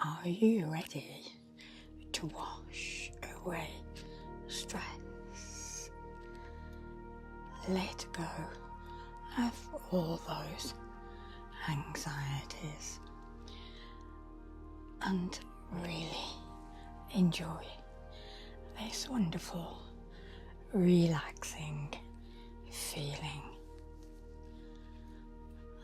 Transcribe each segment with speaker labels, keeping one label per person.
Speaker 1: Are you ready to wash away stress? Let go of all those anxieties and really enjoy this wonderful, relaxing feeling.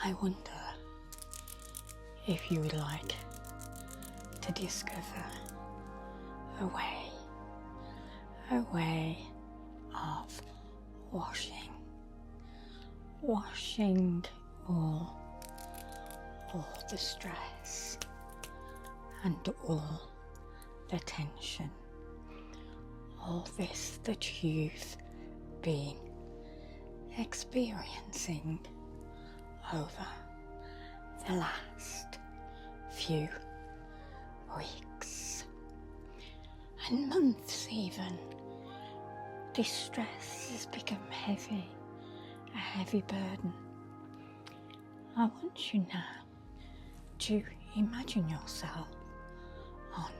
Speaker 1: I wonder if you would like to discover a way of washing all the stress and all the tension, all this that you've been experiencing over the last few weeks and months even. This stress has become a heavy burden. I want you now to imagine yourself on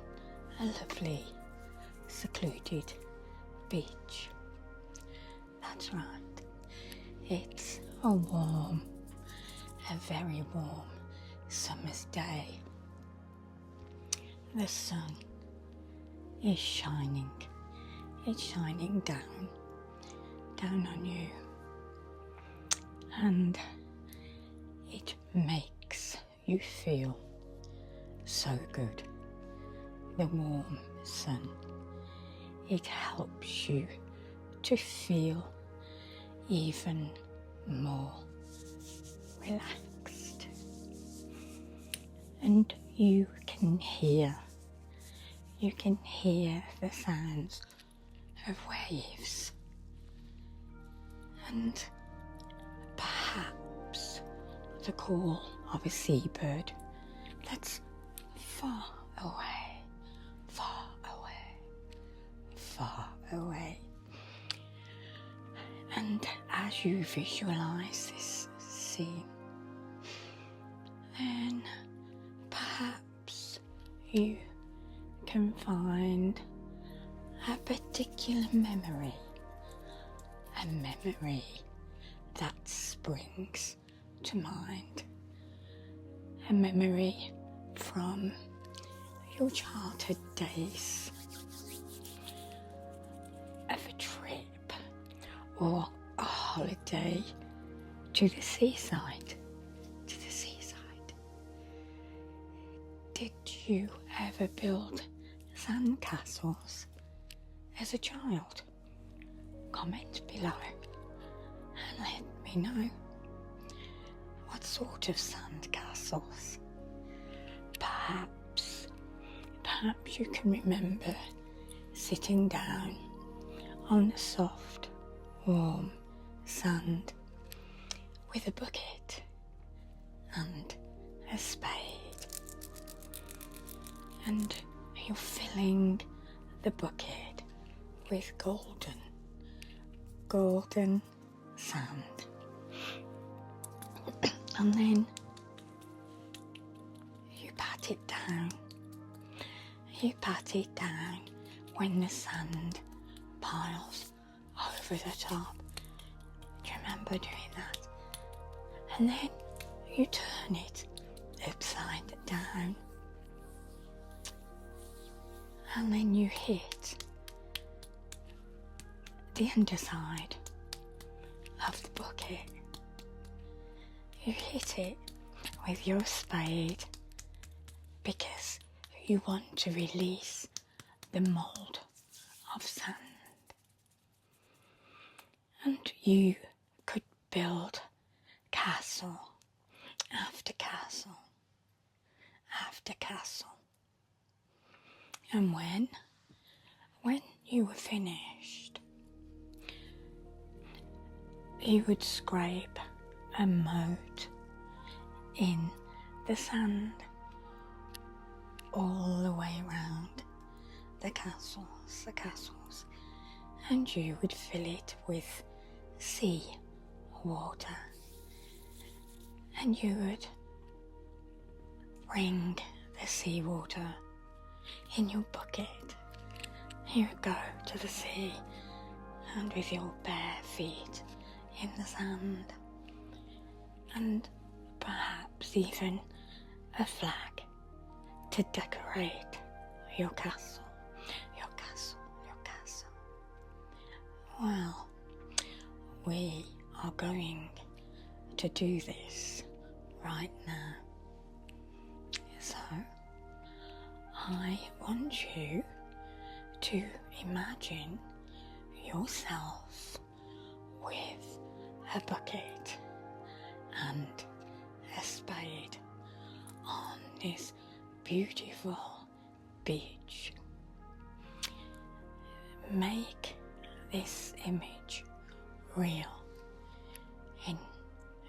Speaker 1: a lovely, secluded beach. That's right. It's a very warm summer's day. The sun is shining. It's shining down on you, and it makes you feel so good. The warm sun, it helps you to feel even more relaxed, and you can hear the sounds of waves, and perhaps the call of a seabird that's far away. And as you visualize this scene, then perhaps you can find a particular memory, a memory that springs to mind, a memory from your childhood days of a trip or a holiday to the seaside. Did you ever build sandcastles as a child? Comment below and let me know what sort of sandcastles. Perhaps you can remember sitting down on the soft, warm sand with a bucket and a spade, and you're filling the bucket with golden sand, and then you pat it down when the sand piles over the top. Do you remember doing that? And then you turn it upside down, and then you hit the underside of the bucket. You hit it with your spade because you want to release the mold of sand. And you could build castle after castle after castle. And when you were finished, you would scrape a moat in the sand all the way around the castles, and you would fill it with sea water, and you would bring the seawater in your bucket. You go to the sea, and with your bare feet in the sand, and perhaps even a flag to decorate your castle, your castle, your castle. Well, we are going to do this right now. So, I want you to imagine yourself with a bucket and a spade on this beautiful beach. Make this image real in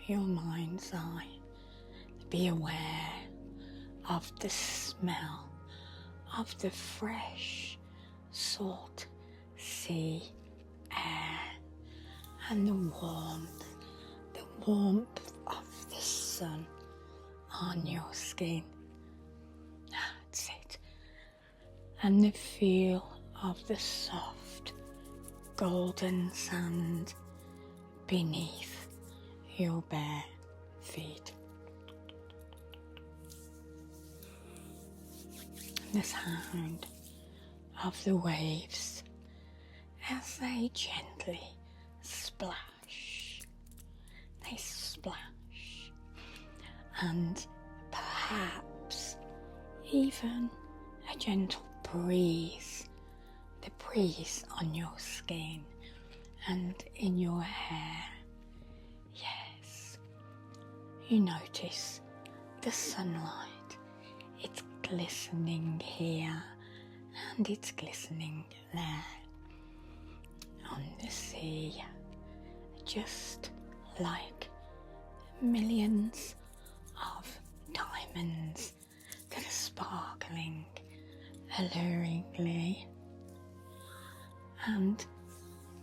Speaker 1: your mind's eye. Be aware of the smell of the fresh salt sea air and the warmth of the sun on your skin. That's it. And the feel of the soft golden sand beneath your bare feet. The sound of the waves as they gently splash. They splash, and perhaps even a gentle breeze, the breeze on your skin and in your hair. Yes, you notice the sunlight. It's glistening here and it's glistening there on the sea, just like millions of diamonds that are sparkling alluringly, and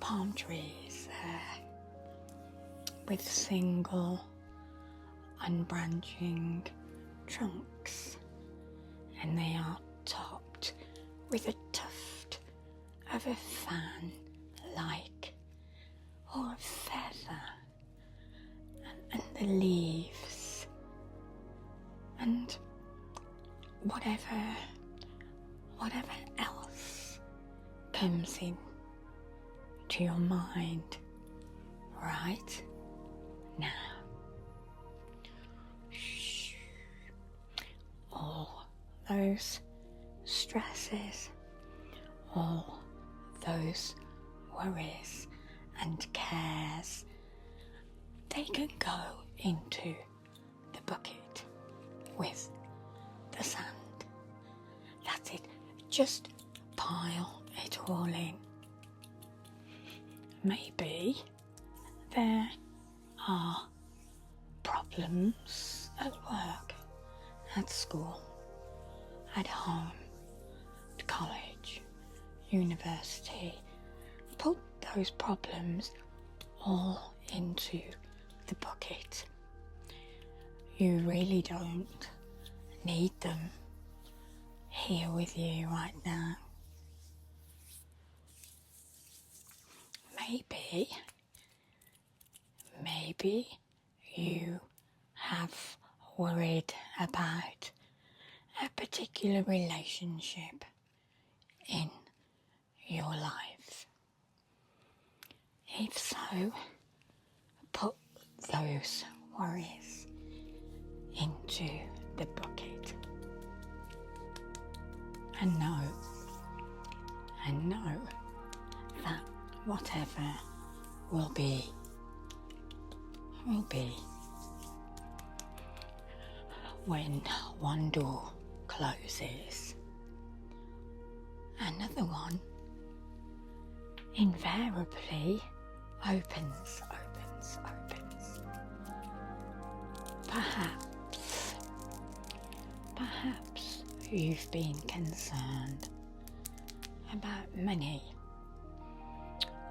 Speaker 1: palm trees there with single unbranching trunks, and they are topped with a tuft of a fan-like or a feather, and the leaves, and whatever else comes in to your mind right now. Shh. All those stresses, all those worries and cares, they can go into the bucket with the sand. That's it. Just pile it all in. Maybe there are problems at work, at school, at home, at college, university. Put those problems all into the bucket. You really don't need them here with you right now. Maybe you have worried about a particular relationship in your life. If so, put those worries into the bucket and know that whatever will be. When one door closes, another one invariably opens. Perhaps you've been concerned about money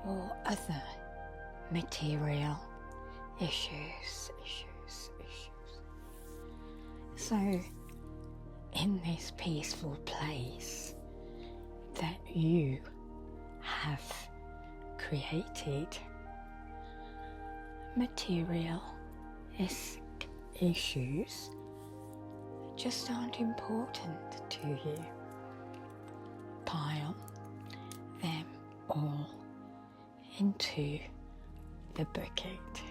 Speaker 1: or other material issues. So in this peaceful place that you have created. Materialistic issues just aren't important to you. Pile them all into the bucket,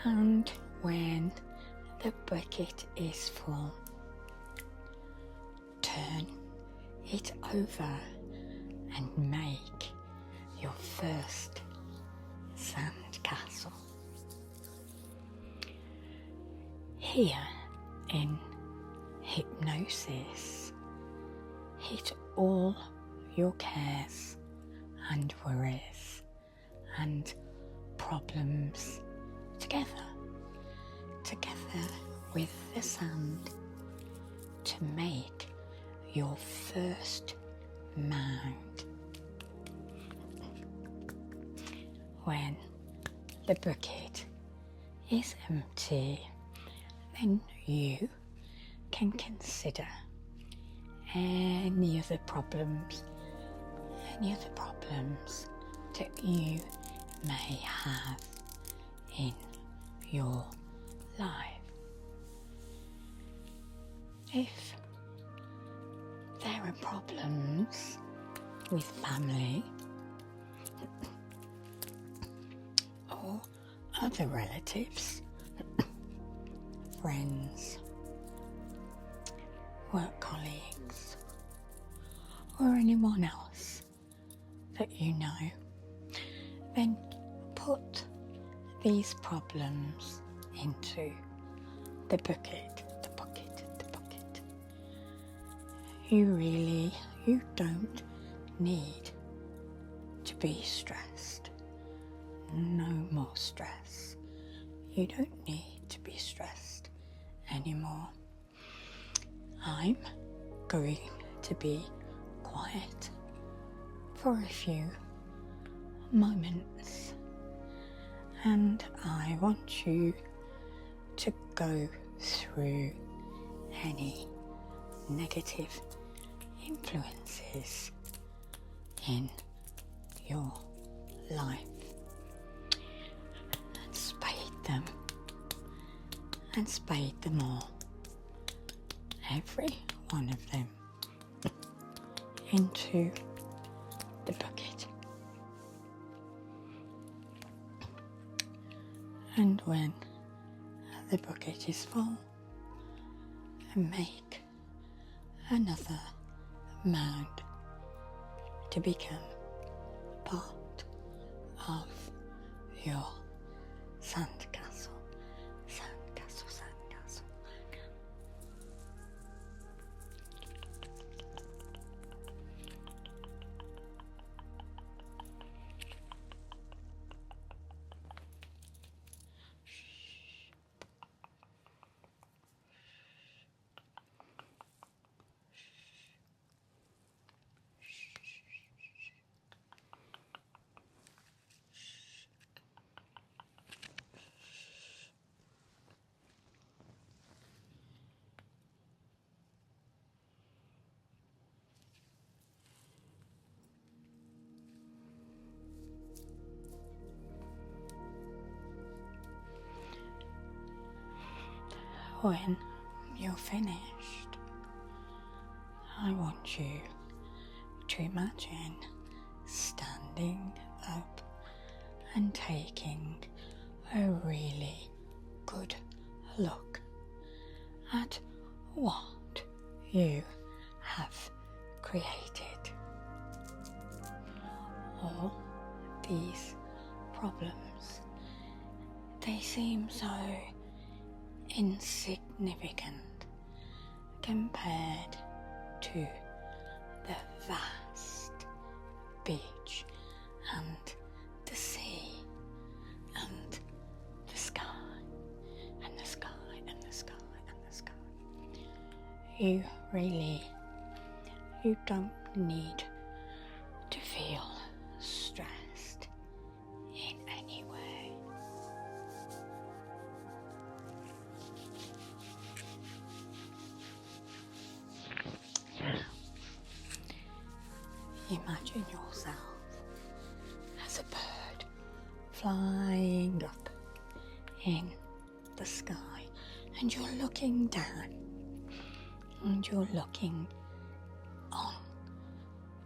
Speaker 1: and when the bucket is full, turn it over and make your first sandcastle. Here in hypnosis, hit all your cares and worries and problems together with the sand to make your first mound. When the bucket is empty, then you can consider any other problems that you may have in your life. If there are problems with family or other relatives, friends, work colleagues, or anyone else that you know, then put these problems into the bucket. You don't need to be stressed. No more stress. You don't need to be stressed anymore. I'm going to be quiet for a few moments, and I want you to go through any negative influences in your life and spade them all, every one of them, into the bucket. And when the bucket is full, make another mound to become part of your sandcastle. When you're finished, I want you to imagine standing up and taking a really good look at what you have created. All these problems, they seem so insignificant compared to the vast beach and the sea and the sky and the sky and the sky and the sky. You don't need to feel stressed in any way. imagine yourself as a bird flying up in the sky, and you're looking down, and you're looking on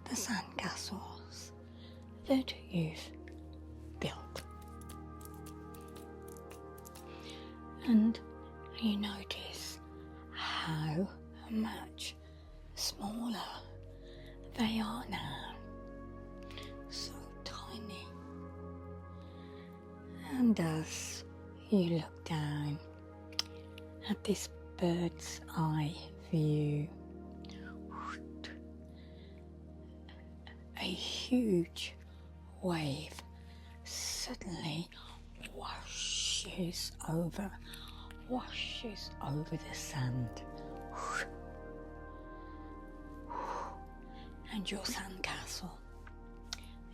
Speaker 1: the sandcastles that you've built. And you notice how much smaller they are now, so tiny. And as you look down at this bird's eye view, a huge wave suddenly washes over the sand, and your sandcastle,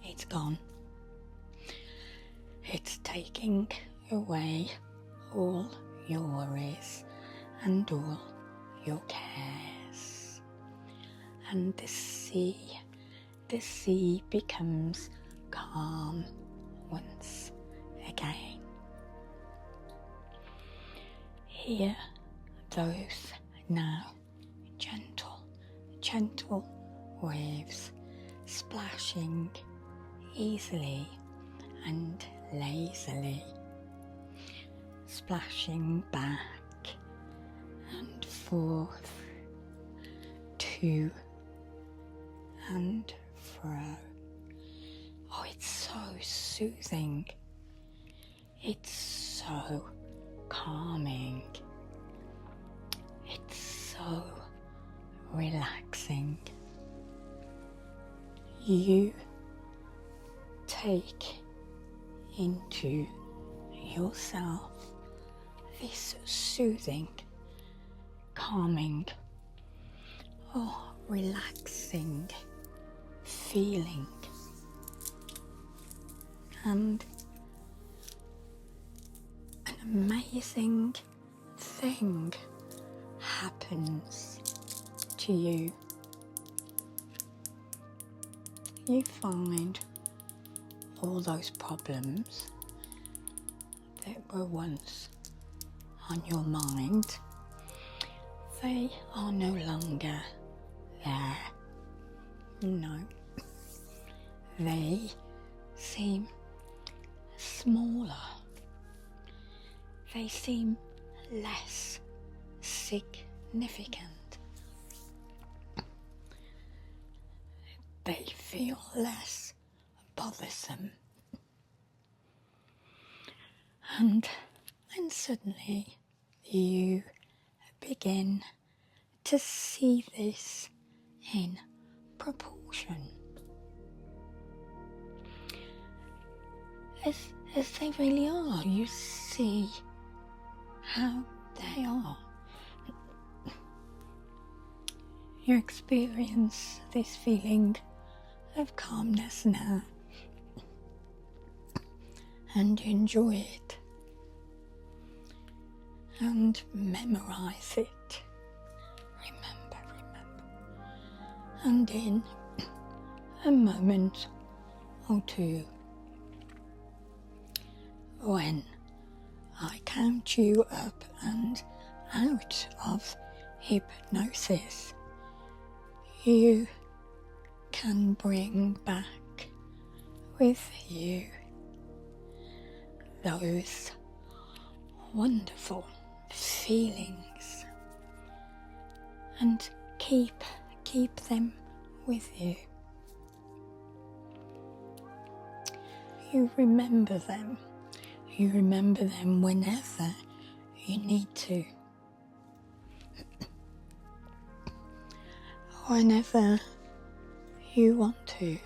Speaker 1: it's gone. It's taking away all your worries and all your cares, and the sea becomes calm once again. Hear those now gentle waves splashing easily and lazily, splashing back and forth, to and fro. Oh, it's so soothing. It's so calming. It's so relaxing. You take into yourself this soothing, calming, relaxing feeling, and an amazing thing happens to you. You find all those problems that were once on your mind, they are no longer there. No, they seem smaller. They seem less significant. They feel less bothersome. And then suddenly you begin to see this in proportion. As they really are. You see how they are. You experience this feeling of calmness now, and enjoy it, and memorize it. Remember. And in a moment or two, when I count you up and out of hypnosis, you can bring back with you those wonderful feelings and keep them with you. You remember them. You remember them whenever you need to. Whenever you want to.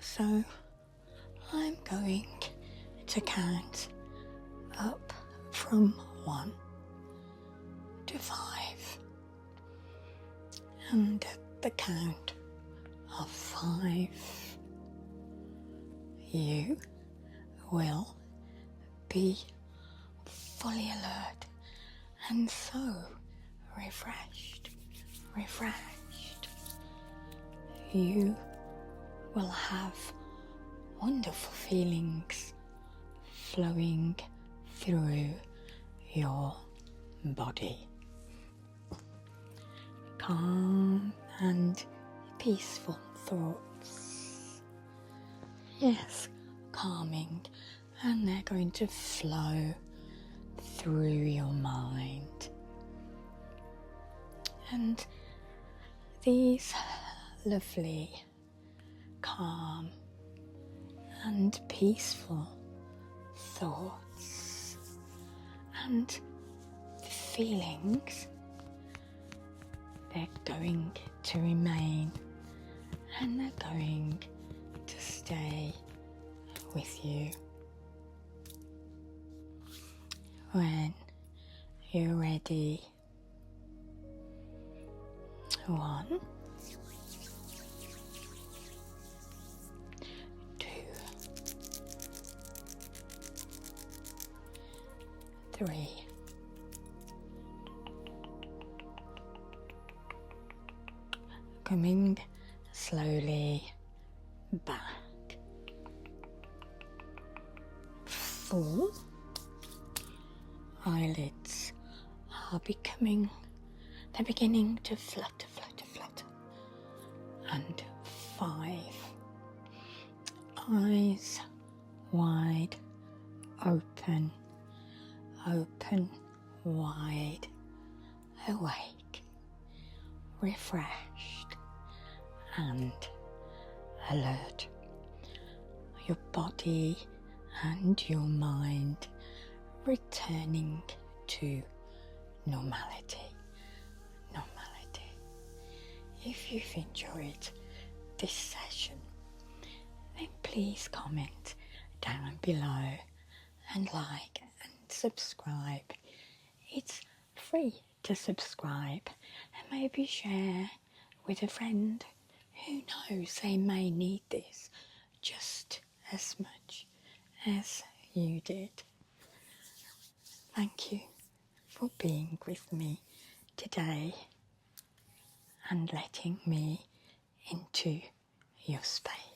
Speaker 1: So I'm going to count up from 1 to 5. And at the count of 5, you will be fully alert and so refreshed. You will have wonderful feelings flowing through your body. Calm and peaceful thoughts. Yes, calming, and they're going to flow through your mind. And these lovely, calm and peaceful thoughts and feelings, they're going to remain and they're going to stay with you. When you're ready, 1, 2, 3, 4, coming slowly back, 4, eyelids are they're beginning to flutter, and 5, eyes wide open, wide awake, refreshed and alert. Your body and your mind returning to normality. If you've enjoyed this session, then please comment down below and like and subscribe. It's free to subscribe, and maybe share with a friend who knows they may need this just as much as you did. Thank you for being with me today and letting me into your space.